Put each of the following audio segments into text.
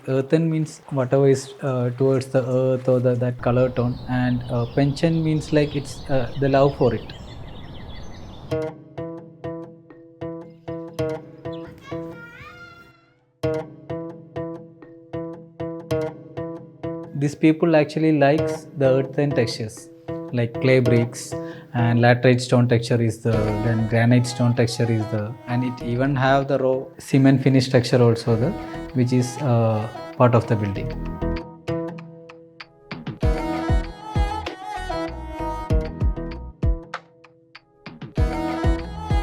Earthen means whatever is towards the earth or that color tone, and penchant means like it's the love for it. These people actually likes the earthen textures like clay bricks, and laterite stone texture is the, then granite stone texture is the, and it even have the raw cement finish texture also the, which is part of the building.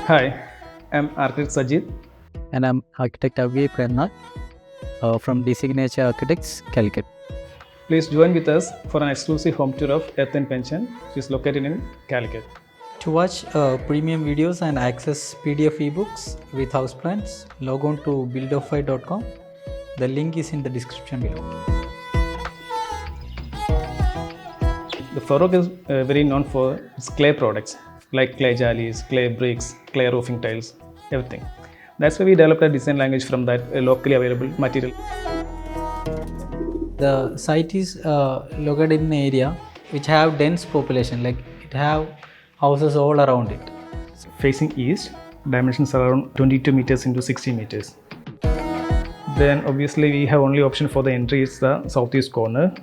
Hi, I'm architect Sajid. And I'm architect Avi Pranath from D Signature Architects, Calicut. Please join with us for an exclusive home tour of Earthen Penchant, which is located in Calicut. To watch premium videos and access PDF ebooks with house plans, log on to buildofy.com. The link is in the description below. The Feroke is very known for its clay products like clay jalis, clay bricks, clay roofing tiles, everything. That's why we developed a design language from that locally available material. The site is located in an area which have dense population, like it have houses all around it. Facing east, dimensions are around 22 meters into 60 meters. Then obviously we have only option for the entry is the southeast corner.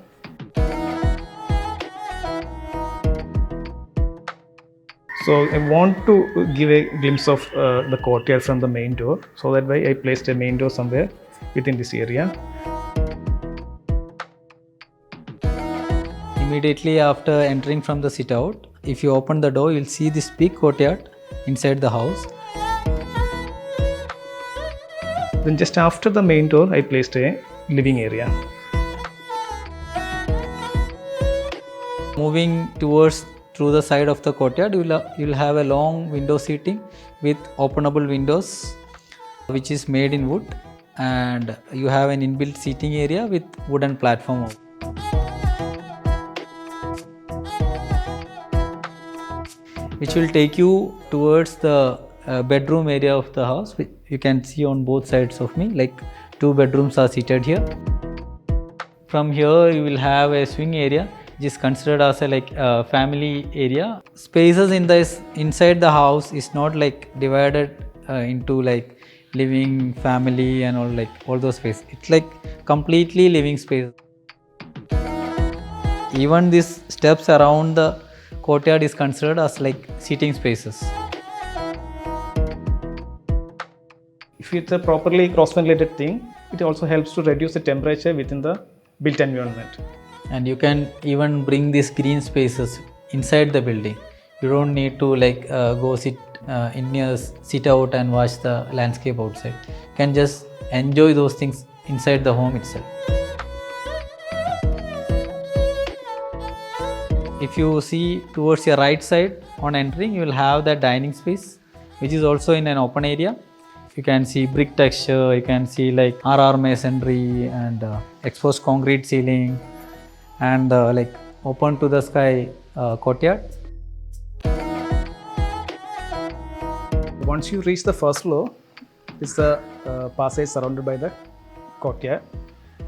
So I want to give a glimpse of the courtyard from the main door. So that way I placed a main door somewhere within this area. Immediately after entering from the sit out, if you open the door, you'll see this big courtyard inside the house. Then just after the main door, I placed a living area. Moving towards through the side of the courtyard, you'll have a long window seating with openable windows, which is made in wood, and you have an inbuilt seating area with wooden platform, which will take you towards the bedroom area of the house. You can see on both sides of me, like 2 bedrooms are seated here. From here you will have a swing area, which is considered as a family area. Spaces in this inside the house is not like divided into like living, family and all those spaces. It's like completely living space. Even these steps around the courtyard is considered as like seating spaces. If it's a properly cross-ventilated thing, it also helps to reduce the temperature within the built environment. And you can even bring these green spaces inside the building. You don't need to go sit in your sit out and watch the landscape outside. You can just enjoy those things inside the home itself. If you see towards your right side on entering, you will have the dining space, which is also in an open area. You can see brick texture, you can see like RR masonry and exposed concrete ceiling, and open to the sky courtyard. Once you reach the first floor, it's the passage surrounded by the courtyard,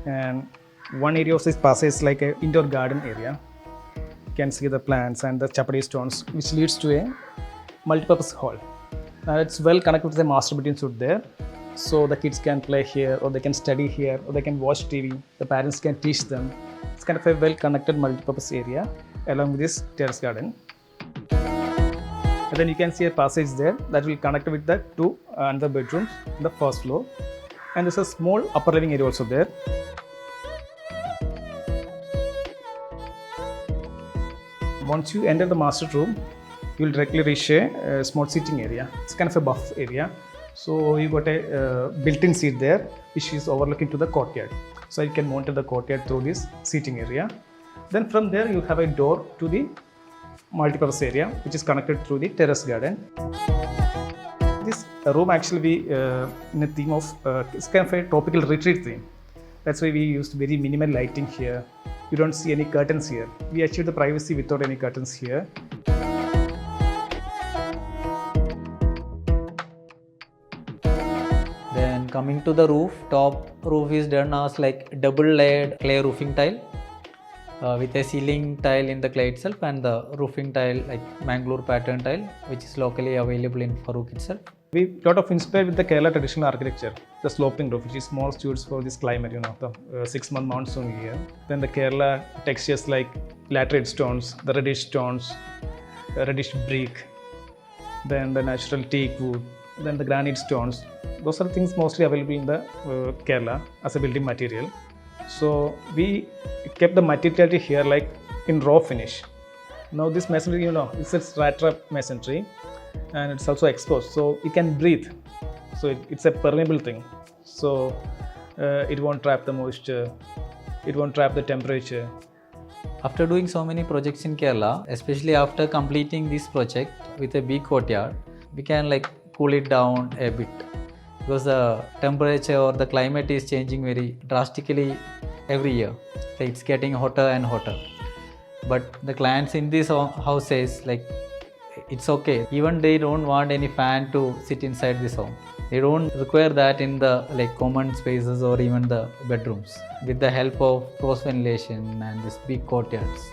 and one area of this passage is like an indoor garden area. You can see the plants and the chapati stones, which leads to a multi-purpose hall. Now it's well connected to the master bedroom suite there, so the kids can play here, or they can study here, or they can watch TV. The parents can teach them. It's kind of a well-connected multi-purpose area along with this terrace garden. And then you can see a passage there that will connect with the 2 another bedrooms in the first floor. And there's a small upper living area also there. Once you enter the master room, you will directly reach a small seating area. It's kind of a buff area. So you got a built-in seat there, which is overlooking to the courtyard. So you can monitor the courtyard through this seating area. Then from there you have a door to the multi-purpose area, which is connected through the terrace garden. This room actually be in a theme of it's kind of a tropical retreat theme. That's why we used very minimal lighting here. You don't see any curtains here. We achieved the privacy without any curtains here. Then Coming to the roof, top roof is done as like double layered clay roofing tile with a ceiling tile in the clay itself and the roofing tile like Mangalore pattern tile, which is locally available in Feroke itself. We lot of inspired with the Kerala traditional architecture, the sloping roof, which is more suited for this climate, the 6-month monsoon year. Then the Kerala textures like laterite stones, the reddish stones, reddish brick, then the natural teak wood, then the granite stones. Those are things mostly available in the Kerala as a building material. So we kept the materiality here like in raw finish. Now this masonry, it's a rat trap masonry and it's also exposed, so it can breathe. So it's a permeable thing. So it won't trap the moisture, it won't trap the temperature. After doing so many projects in Kerala, especially after completing this project with a big courtyard, we can like cool it down a bit because the temperature or the climate is changing very drastically every year. So it's getting hotter and hotter. But the clients in this house says like it's okay. Even they don't want any fan to sit inside this home. They don't require that in the like common spaces or even the bedrooms with the help of cross ventilation and these big courtyards.